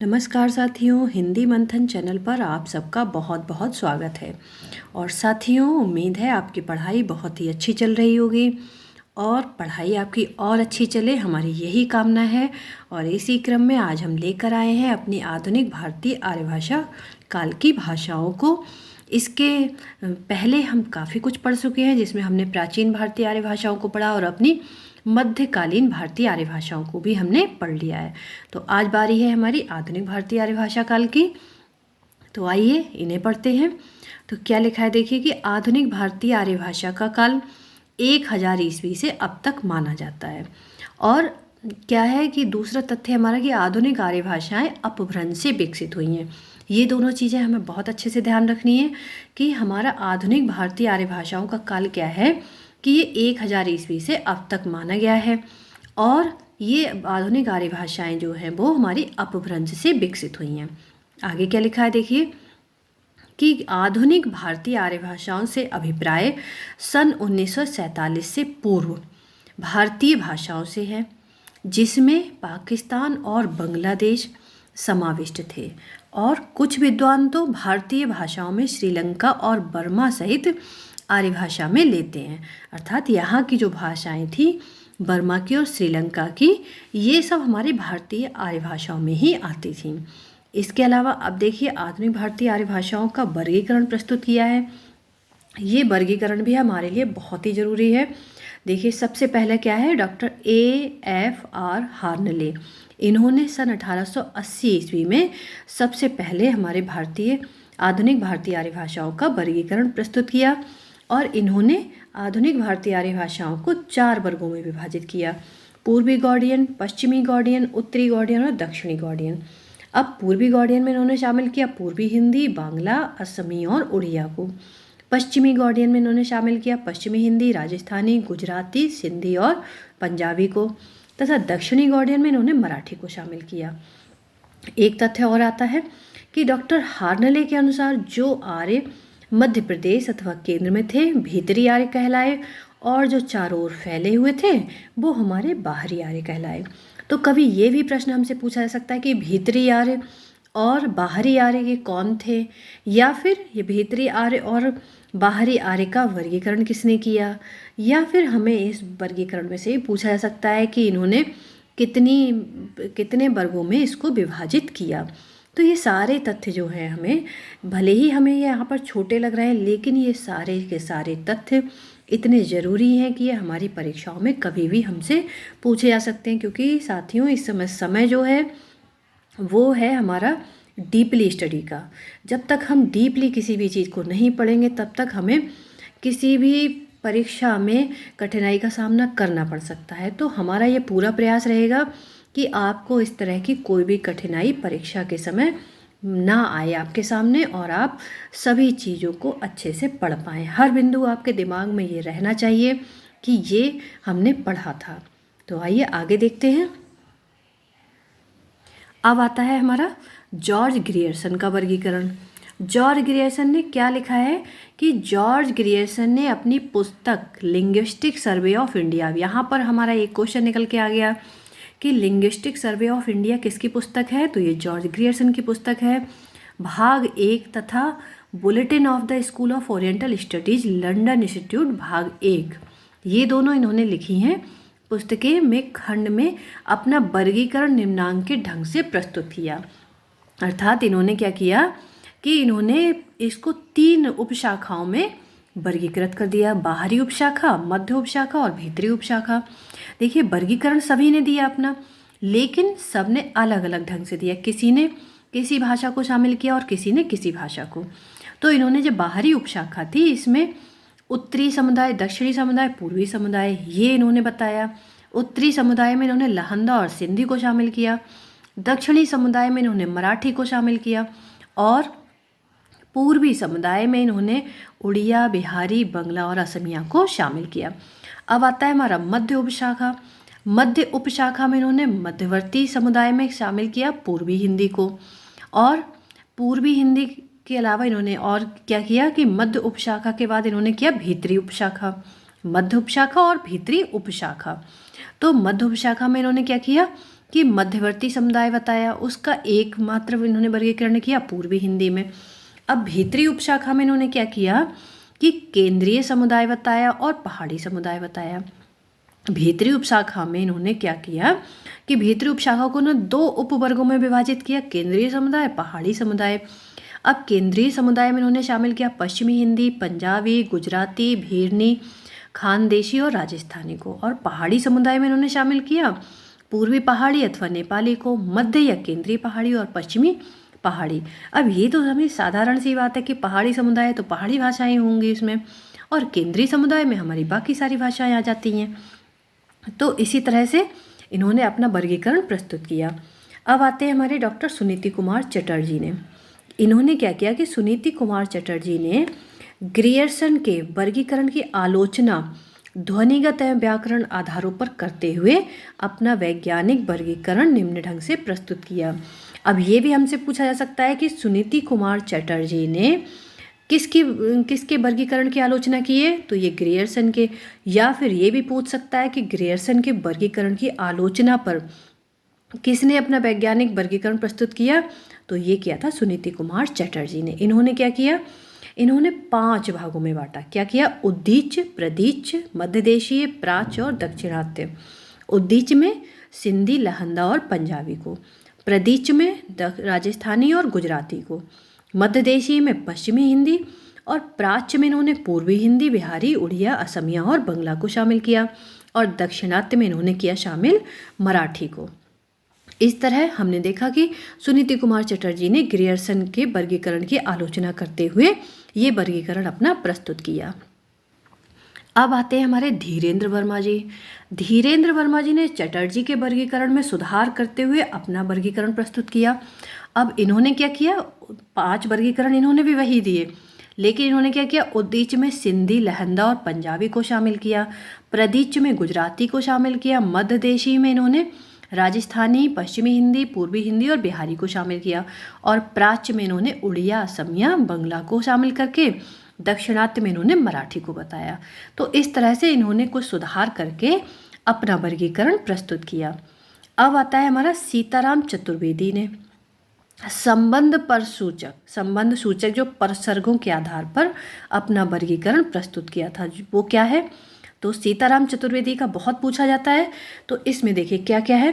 नमस्कार साथियों, हिंदी मंथन चैनल पर आप सबका बहुत बहुत स्वागत है। और साथियों, उम्मीद है आपकी पढ़ाई बहुत ही अच्छी चल रही होगी और पढ़ाई आपकी और अच्छी चले, हमारी यही कामना है। और इसी क्रम में आज हम लेकर आए हैं अपनी आधुनिक भारतीय आर्यभाषा काल की भाषाओं को। इसके पहले हम काफ़ी कुछ पढ़ चुके हैं, जिसमें हमने प्राचीन भारतीय आर्य भाषाओं को पढ़ा और अपनी मध्यकालीन भारतीय आर्य भाषाओं को भी हमने पढ़ लिया है। तो आज बारी है हमारी आधुनिक भारतीय आर्य भाषा काल की। तो आइए इन्हें पढ़ते हैं। तो क्या लिखा है देखिए कि आधुनिक भारतीय आर्य भाषा का काल 1000 ईस्वी से अब तक माना जाता है। और क्या है कि दूसरा तथ्य हमारा कि आधुनिक आर्य भाषाएं अपभ्रंश से विकसित हुई हैं। ये दोनों चीज़ें हमें बहुत अच्छे से ध्यान रखनी है कि हमारा आधुनिक भारतीय आर्य भाषाओं का काल क्या है, कि ये 1000 ईस्वी से अब तक माना गया है। और ये आधुनिक आर्य भाषाएं जो हैं वो हमारी अपभ्रंश से विकसित हुई हैं। आगे क्या लिखा है देखिए कि आधुनिक भारतीय आर्य भाषाओं से अभिप्राय सन 1947 से पूर्व भारतीय भाषाओं से है, जिसमें पाकिस्तान और बांग्लादेश समाविष्ट थे। और कुछ विद्वान तो भारतीय भाषाओं में श्रीलंका और बर्मा सहित आर्य भाषा में लेते हैं, अर्थात यहाँ की जो भाषाएं थी बर्मा की और श्रीलंका की, ये सब हमारी भारतीय आर्य भाषाओं में ही आती थी। इसके अलावा अब देखिए आधुनिक भारतीय आर्य भाषाओं का वर्गीकरण प्रस्तुत किया है। ये वर्गीकरण भी हमारे लिए बहुत ही ज़रूरी है। देखिए सबसे पहले क्या है, डॉक्टर AFR हार्नले, इन्होंने सन 1880 ईस्वी में सबसे पहले हमारे आधुनिक भारतीय आर्य भाषाओं का वर्गीकरण प्रस्तुत किया। और इन्होंने आधुनिक भारतीय आर्य भाषाओं को 4 वर्गों में विभाजित किया: पूर्वी गौड़ियन, पश्चिमी गौड़ियन, उत्तरी गौड़ियन और दक्षिणी गौड़ियन। अब पूर्वी गौड़ियन में इन्होंने शामिल किया पूर्वी हिंदी, बांग्ला, असमी और उड़िया को। पश्चिमी गौड़ियन में इन्होंने शामिल किया पश्चिमी हिंदी, राजस्थानी, गुजराती, सिंधी और पंजाबी को। तथा दक्षिणी गौड़ियन में इन्होंने मराठी को शामिल किया। एक तथ्य और आता है कि डॉक्टर हार्नले के अनुसार जो आर्य मध्य प्रदेश अथवा केंद्र में थे भीतरी आर्य कहलाए, और जो चारों ओर फैले हुए थे वो हमारे बाहरी आर्य कहलाए। तो कभी ये भी प्रश्न हमसे पूछा जा सकता है कि भीतरी आर्य और बाहरी आर्य के कौन थे, या फिर ये भीतरी आर्य और बाहरी आर्य का वर्गीकरण किसने किया, या फिर हमें इस वर्गीकरण में से ही पूछा जा सकता है कि इन्होंने कितने वर्गों में इसको विभाजित किया। तो ये सारे तथ्य जो हैं, हमें भले ही हमें ये यहाँ पर छोटे लग रहे हैं, लेकिन ये सारे के सारे तथ्य इतने ज़रूरी हैं कि ये हमारी परीक्षाओं में कभी भी हमसे पूछे जा सकते हैं। क्योंकि साथियों इस समय जो है वो है हमारा डीपली स्टडी का। जब तक हम डीपली किसी भी चीज़ को नहीं पढ़ेंगे तब तक हमें किसी भी परीक्षा में कठिनाई का सामना करना पड़ सकता है। तो हमारा ये पूरा प्रयास रहेगा कि आपको इस तरह की कोई भी कठिनाई परीक्षा के समय ना आए आपके सामने, और आप सभी चीज़ों को अच्छे से पढ़ पाएँ। हर बिंदु आपके दिमाग में ये रहना चाहिए कि ये हमने पढ़ा था। तो आइए आगे देखते हैं। अब आता है हमारा जॉर्ज ग्रियर्सन का वर्गीकरण। जॉर्ज ग्रियर्सन ने क्या लिखा है कि जॉर्ज ग्रियर्सन ने अपनी पुस्तक लिंग्विस्टिक सर्वे ऑफ इंडिया, यहाँ पर हमारा एक क्वेश्चन निकल के आ गया कि लिंग्विस्टिक सर्वे ऑफ इंडिया किसकी पुस्तक है, तो ये जॉर्ज ग्रियर्सन की पुस्तक है। भाग 1 तथा bulletin of the school of oriental studies London institute भाग 1, ये दोनों इन्होंने लिखी हैं पुस्तकें में खंड में अपना वर्गीकरण निम्नांकित ढंग से प्रस्तुत किया। अर्थात इन्होंने क्या किया कि इन्होंने इसको 3 उपशाखाओं में वर्गीकृत कर दिया: बाहरी उपशाखा, मध्य उपशाखा और भीतरी उपशाखा। देखिए वर्गीकरण सभी ने दिया अपना, लेकिन सब ने अलग अलग ढंग से दिया। किसी ने किसी भाषा को शामिल किया और किसी ने किसी भाषा को। तो इन्होंने जो बाहरी उपशाखा थी इसमें उत्तरी समुदाय, दक्षिणी समुदाय, पूर्वी समुदाय, ये इन्होंने बताया। उत्तरी समुदाय में इन्होंने लहंदा और सिंधी को शामिल किया, दक्षिणी समुदाय में इन्होंने मराठी को शामिल किया, और पूर्वी समुदाय में इन्होंने उड़िया, बिहारी, बंगला और असमिया को शामिल किया। अब आता है हमारा मध्य उपशाखा। मध्य उपशाखा में इन्होंने मध्यवर्ती समुदाय में शामिल किया पूर्वी हिंदी को, और पूर्वी हिंदी के अलावा इन्होंने और क्या किया कि मध्य उपशाखा के बाद इन्होंने किया भीतरी उपशाखा। मध्य उपशाखा और भीतरी उपशाखा। तो मध्य उपशाखा में इन्होंने क्या किया कि मध्यवर्ती समुदाय बताया, उसका एकमात्र इन्होंने वर्गीकरण किया पूर्वी हिंदी में। अब भीतरी उपशाखा में इन्होंने क्या किया कि केंद्रीय समुदाय बताया और पहाड़ी समुदाय बताया। भीतरी उपशाखा में इन्होंने क्या किया कि भीतरी उपशाखा को ना 2 उपवर्गों में विभाजित किया, केंद्रीय समुदाय, पहाड़ी समुदाय। अब केंद्रीय समुदाय में इन्होंने शामिल किया पश्चिमी हिंदी, पंजाबी, गुजराती, भीरनी, खानदेशी और राजस्थानी को। और पहाड़ी समुदाय में इन्होंने शामिल किया पूर्वी पहाड़ी अथवा नेपाली को, मध्य या केंद्रीय पहाड़ी और पश्चिमी पहाड़ी। अब ये तो हमें साधारण सी बात है कि पहाड़ी समुदाय तो पहाड़ी भाषाएं होंगी इसमें, और केंद्रीय समुदाय में हमारी बाकी सारी भाषाएं आ जाती हैं। तो इसी तरह से इन्होंने अपना वर्गीकरण प्रस्तुत किया। अब आते हैं हमारे डॉक्टर सुनीति कुमार चटर्जी ने। इन्होंने क्या किया कि सुनीति कुमार चटर्जी ने ग्रियर्सन के वर्गीकरण की आलोचना ध्वनिगत एवं व्याकरण आधारों पर करते हुए अपना वैज्ञानिक वर्गीकरण निम्न ढंग से प्रस्तुत किया। अब ये भी हमसे पूछा जा सकता है कि सुनीति कुमार चटर्जी ने किसके वर्गीकरण की आलोचना की है, तो ये ग्रियर्सन के। या फिर ये भी पूछ सकता है कि ग्रियर्सन के वर्गीकरण की आलोचना पर किसने अपना वैज्ञानिक वर्गीकरण प्रस्तुत किया, तो ये किया था सुनीति कुमार चटर्जी ने। इन्होंने क्या किया, इन्होंने 5 भागों में बांटा। क्या किया, उद्दीच, प्रदीच, मध्यदेशीय, प्राच्य और दक्षिणात्य। उद्दीच में सिंधी, लहंदा और पंजाबी को, प्रदीच में राजस्थानी और गुजराती को, मध्यदेशीय में पश्चिमी हिंदी, और प्राच्य में इन्होंने पूर्वी हिंदी, बिहारी, उड़िया, असमिया और बंगला को शामिल किया, और दक्षिणात्य में इन्होंने किया शामिल मराठी को। इस तरह हमने देखा कि सुनीति कुमार चटर्जी ने ग्रियर्सन के वर्गीकरण की आलोचना करते हुए ये वर्गीकरण अपना प्रस्तुत किया। अब आते हैं हमारे धीरेन्द्र वर्मा जी। धीरेन्द्र वर्मा जी ने चटर्जी के वर्गीकरण में सुधार करते हुए अपना वर्गीकरण प्रस्तुत किया। अब इन्होंने क्या किया, 5 वर्गीकरण इन्होंने भी वही दिए, लेकिन इन्होंने क्या किया, उद्दीच में सिंधी, लहंदा और पंजाबी को शामिल किया, प्रदीच में गुजराती को शामिल किया, मध्यदेशी में इन्होंने राजस्थानी, पश्चिमी हिंदी, पूर्वी हिंदी और बिहारी को शामिल किया, और प्राच्य में इन्होंने उड़िया, असमिया, बंगला को शामिल करके दक्षिणात्य में इन्होंने मराठी को बताया। तो इस तरह से इन्होंने कुछ सुधार करके अपना वर्गीकरण प्रस्तुत किया। अब आता है हमारा सीताराम चतुर्वेदी ने संबंध सूचक जो परसर्गों के आधार पर अपना वर्गीकरण प्रस्तुत किया था। वो क्या है, तो सीताराम चतुर्वेदी का बहुत पूछा जाता है। तो इसमें देखिए क्या क्या है,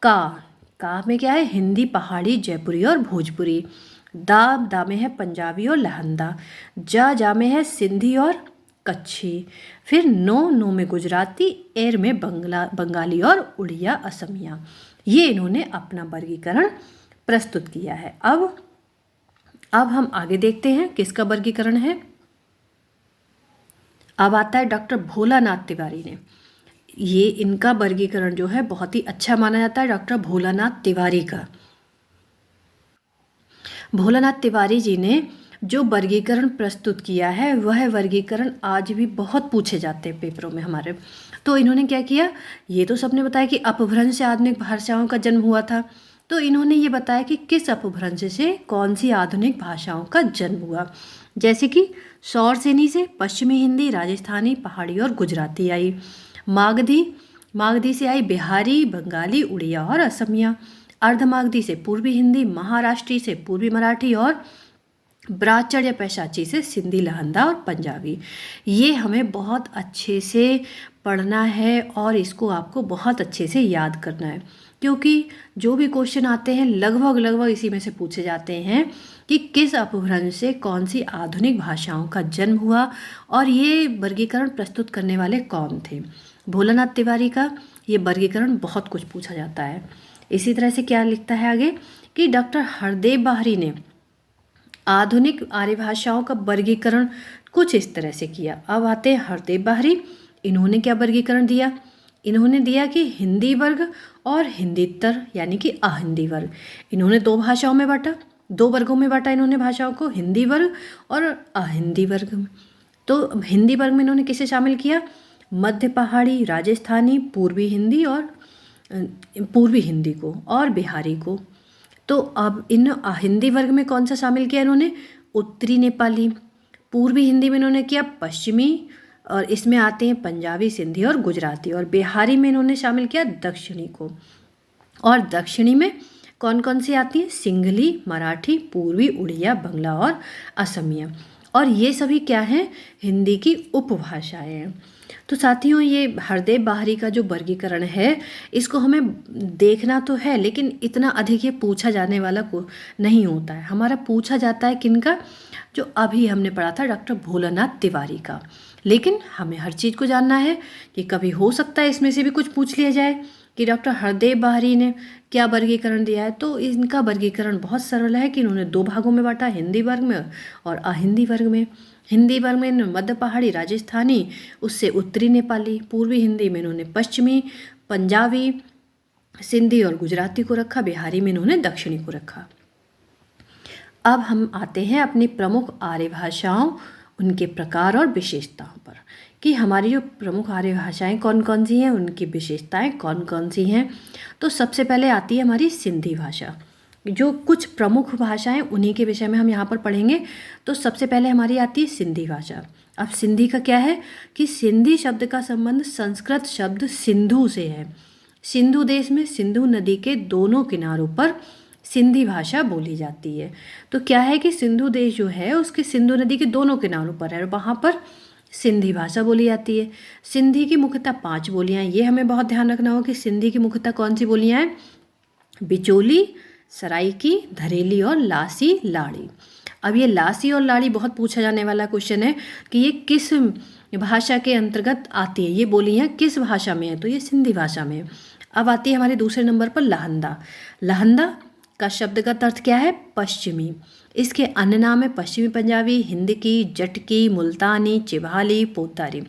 का में क्या है, हिंदी, पहाड़ी, जयपुरी और भोजपुरी। दा में है पंजाबी और लहंदा। जा में है सिंधी और कच्छी। फिर नो में गुजराती, एर में बंगाली और उड़िया, असमिया। ये इन्होंने अपना वर्गीकरण प्रस्तुत किया है। अब हम आगे देखते हैं किसका वर्गीकरण है। अब आता है डॉक्टर भोलानाथ तिवारी ने। ये इनका वर्गीकरण जो है बहुत ही अच्छा माना जाता है, डॉक्टर भोलानाथ तिवारी का। भोलानाथ तिवारी जी ने जो वर्गीकरण प्रस्तुत किया है वह वर्गीकरण आज भी बहुत पूछे जाते हैं पेपरों में हमारे। तो इन्होंने क्या किया, ये तो सबने बताया कि अपभ्रंश से आधुनिक भाषाओं का जन्म हुआ था। तो इन्होंने ये बताया कि किस अपभ्रंश से कौन सी आधुनिक भाषाओं का जन्म हुआ। जैसे कि शौरसेनी से पश्चिमी हिंदी, राजस्थानी, पहाड़ी और गुजराती आई। मागधी से आई बिहारी, बंगाली, उड़िया और असमिया। अर्धमागधी से पूर्वी हिंदी, महाराष्ट्री से पूर्वी मराठी, और ब्राह्मण या पैशाची से सिंधी, लहंदा और पंजाबी। ये हमें बहुत अच्छे से पढ़ना है और इसको आपको बहुत अच्छे से याद करना है, क्योंकि जो भी क्वेश्चन आते हैं लगभग इसी में से पूछे जाते हैं कि किस अपभ्रंश से कौन सी आधुनिक भाषाओं का जन्म हुआ और ये वर्गीकरण प्रस्तुत करने वाले कौन थे। भोलानाथ तिवारी का ये वर्गीकरण बहुत कुछ पूछा जाता है। इसी तरह से क्या लिखता है आगे कि डॉक्टर हरदेव बाहरी ने आधुनिक आर्य भाषाओं का वर्गीकरण कुछ इस तरह से किया। अब आते हैं हरदेव बाहरी। इन्होंने क्या वर्गीकरण दिया, इन्होंने दिया कि हिंदी वर्ग और हिंदीतर यानी कि अहिंदी वर्ग। इन्होंने 2 भाषाओं में बांटा, 2 वर्गों में बांटा इन्होंने भाषाओं को, हिंदी वर्ग और अहिंदी वर्ग में। तो हिंदी वर्ग में इन्होंने किसे शामिल किया, मध्य पहाड़ी, राजस्थानी, पूर्वी हिंदी को और बिहारी को। तो अब इन हिंदी वर्ग में कौन सा शामिल किया इन्होंने, उत्तरी नेपाली। पूर्वी हिंदी में इन्होंने किया पश्चिमी, और इसमें आते हैं पंजाबी, सिंधी और गुजराती। और बिहारी में इन्होंने शामिल किया दक्षिणी को। और दक्षिणी में कौन कौन सी आती हैं? सिंहली, मराठी, पूर्वी, उड़िया, बंगला और असमिया। और ये सभी क्या हैं? हिंदी की उपभाषाएं हैं। तो साथियों, ये हरदेव बाहरी का जो वर्गीकरण है, इसको हमें देखना तो है, लेकिन इतना अधिक ये पूछा जाने वाला को नहीं होता है। हमारा पूछा जाता है किनका? जो अभी हमने पढ़ा था डॉक्टर भोलानाथ तिवारी का। लेकिन हमें हर चीज़ को जानना है कि कभी हो सकता है इसमें से भी कुछ पूछ लिया जाए कि डॉक्टर हरदेव बाहरी ने क्या वर्गीकरण दिया है। तो इनका वर्गीकरण बहुत सरल है कि इन्होंने 2 भागों में बांटा, हिंदी वर्ग में और अहिंदी वर्ग में। हिंदी वर्ग में इन्होंने मध्य पहाड़ी, राजस्थानी, उससे उत्तरी नेपाली। पूर्वी हिंदी में इन्होंने पश्चिमी, पंजाबी, सिंधी और गुजराती को रखा। बिहारी में इन्होंने दक्षिणी को रखा। अब हम आते हैं अपनी प्रमुख आर्य भाषाओं, उनके प्रकार और विशेषताओं पर कि हमारी जो प्रमुख आर्य भाषाएं कौन कौन सी हैं, उनकी विशेषताएं कौन कौन सी हैं। तो सबसे पहले आती है हमारी सिंधी भाषा। जो कुछ प्रमुख भाषाएं उन्हीं के विषय में हम यहाँ पर पढ़ेंगे। तो सबसे पहले हमारी आती है सिंधी भाषा। अब सिंधी का क्या है कि सिंधी शब्द का संबंध संस्कृत शब्द सिंधु से है। सिंधु देश में सिंधु नदी के दोनों किनारों पर सिंधी भाषा बोली जाती है। तो क्या है कि सिंधु देश जो है उसके सिंधु नदी के दोनों किनारों पर है और वहाँ पर सिंधी भाषा बोली जाती है। सिंधी की मुख्यतः 5 बोलियाँ हैं। ये हमें बहुत ध्यान रखना होगा कि सिंधी की मुख्यतः कौन सी बोलियाँ हैं? बिचोली, सराइकी, धरेली और लासी लाड़ी। अब ये लासी और लाड़ी बहुत पूछा जाने वाला क्वेश्चन है कि ये किस भाषा के अंतर्गत आती है, ये बोलियाँ किस भाषा में है? तो ये सिंधी भाषा में है। अब आती है हमारे दूसरे नंबर पर लहंदा। लहंदा का शब्दगत अर्थ क्या है? पश्चिमी। इसके अन्य नाम है पश्चिमी पंजाबी, हिंदकी, जटकी, मुल्तानी, चिभाली, पोतारी।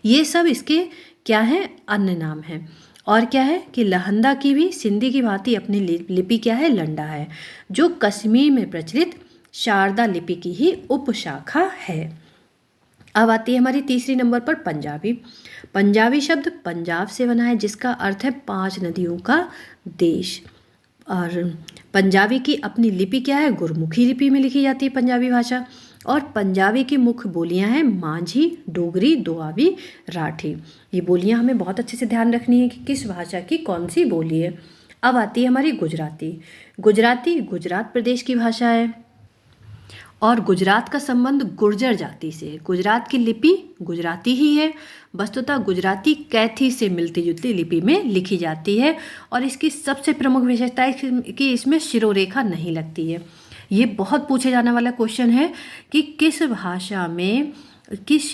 ये सब इसके क्या है? अन्य नाम हैं। और क्या है कि लहंदा की भी सिंधी की भांति अपनी लिपि क्या है? लंडा है, जो कश्मीर में प्रचलित शारदा लिपि की ही उपशाखा है। अब आती है हमारी तीसरी नंबर पर पंजाबी। पंजाबी शब्द पंजाब से बना है, जिसका अर्थ है 5 नदियों का देश। और पंजाबी की अपनी लिपि क्या है? गुरमुखी लिपि में लिखी जाती है पंजाबी भाषा। और पंजाबी की मुख्य बोलियां हैं माझी, डोगरी, दोआबी, राठी। ये बोलियां हमें बहुत अच्छे से ध्यान रखनी है कि किस भाषा की कौन सी बोली है। अब आती है हमारी गुजराती। गुजराती गुजरात प्रदेश की भाषा है और गुजरात का संबंध गुर्जर जाति से है। गुजरात की लिपि गुजराती ही है। वस्तुतः गुजराती कैथी से मिलती जुलती लिपि में लिखी जाती है और इसकी सबसे प्रमुख विशेषता है कि इसमें शिरोरेखा नहीं लगती है। ये बहुत पूछे जाने वाला क्वेश्चन है कि किस भाषा में किस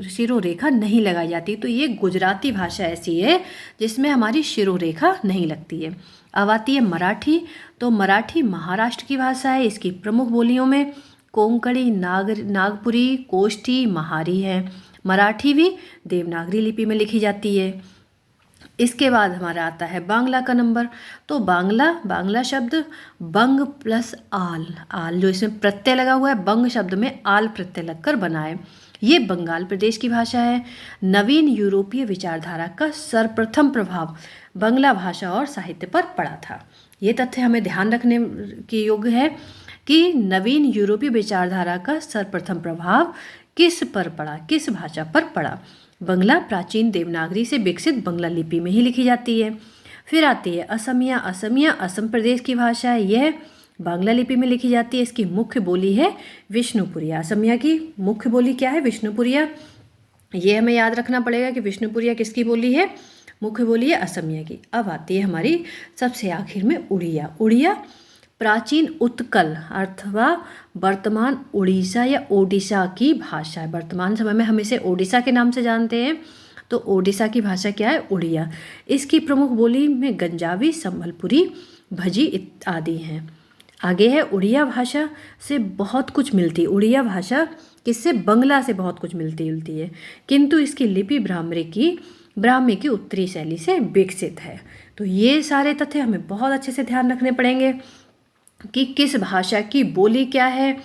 शिरोरेखा नहीं लगाई जाती। तो ये गुजराती भाषा ऐसी है जिसमें हमारी शिरोरेखा नहीं लगती है। अब आती है मराठी। तो मराठी महाराष्ट्र की भाषा है। इसकी प्रमुख बोलियों में कोंकणी, नागपुरी, कोष्ठी, महारी है। मराठी भी देवनागरी लिपि में लिखी जाती है। इसके बाद हमारा आता है बांग्ला का नंबर। तो बांग्ला शब्द बंग प्लस आल जो इसमें प्रत्यय लगा हुआ है, बंग शब्द में आल प्रत्यय लगकर बना है। ये बंगाल प्रदेश की भाषा है। नवीन यूरोपीय विचारधारा का सर्वप्रथम प्रभाव बांग्ला भाषा और साहित्य पर पड़ा था। ये तथ्य हमें ध्यान रखने के योग्य है कि नवीन यूरोपीय विचारधारा का सर्वप्रथम प्रभाव किस पर पड़ा, किस भाषा पर पड़ा। बंगला प्राचीन देवनागरी से विकसित बंगला लिपि में ही लिखी जाती है। फिर आती है असमिया। असमिया असम प्रदेश की भाषा है। यह बांग्ला लिपि में लिखी जाती है। इसकी मुख्य बोली है विष्णुपुरिया। असमिया की मुख्य बोली क्या है? विष्णुपुरिया। ये हमें याद रखना पड़ेगा कि विष्णुपुरिया किसकी बोली है? मुख्य बोली है असमिया की। अब आती है हमारी सबसे आखिर में उड़िया। उड़िया प्राचीन उत्कल अथवा वर्तमान उड़ीसा या ओडिशा की भाषा है। वर्तमान समय में हम इसे ओडिशा के नाम से जानते हैं। तो ओडिशा की भाषा क्या है? उड़िया। इसकी प्रमुख बोली में गंजावी, संबलपुरी, भजी आदि हैं। आगे है उड़िया भाषा से बहुत कुछ मिलती है। उड़िया भाषा किससे? बंगला से बहुत कुछ मिलती जुलती है, किंतु इसकी लिपि ब्राह्मी की उत्तरी शैली से विकसित है। तो ये सारे तथ्य हमें बहुत अच्छे से ध्यान रखने पड़ेंगे कि किस भाषा की बोली क्या है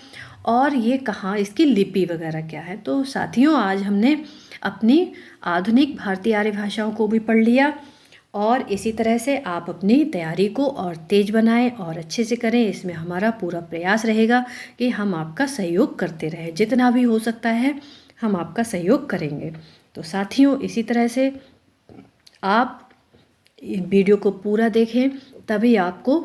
और ये कहाँ इसकी लिपि वगैरह क्या है। तो साथियों, आज हमने अपनी आधुनिक भारतीय आर्य भाषाओं को भी पढ़ लिया और इसी तरह से आप अपनी तैयारी को और तेज बनाएं और अच्छे से करें। इसमें हमारा पूरा प्रयास रहेगा कि हम आपका सहयोग करते रहें। जितना भी हो सकता है हम आपका सहयोग करेंगे। तो साथियों, इसी तरह से आप वीडियो को पूरा देखें तभी आपको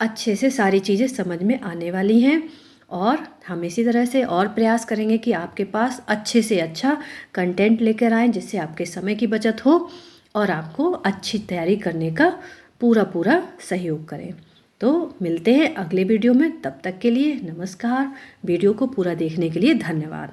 अच्छे से सारी चीज़ें समझ में आने वाली हैं। और हम इसी तरह से और प्रयास करेंगे कि आपके पास अच्छे से अच्छा कंटेंट लेकर आएँ, जिससे आपके समय की बचत हो और आपको अच्छी तैयारी करने का पूरा पूरा सहयोग करें। तो मिलते हैं अगले वीडियो में, तब तक के लिए नमस्कार। वीडियो को पूरा देखने के लिए धन्यवाद।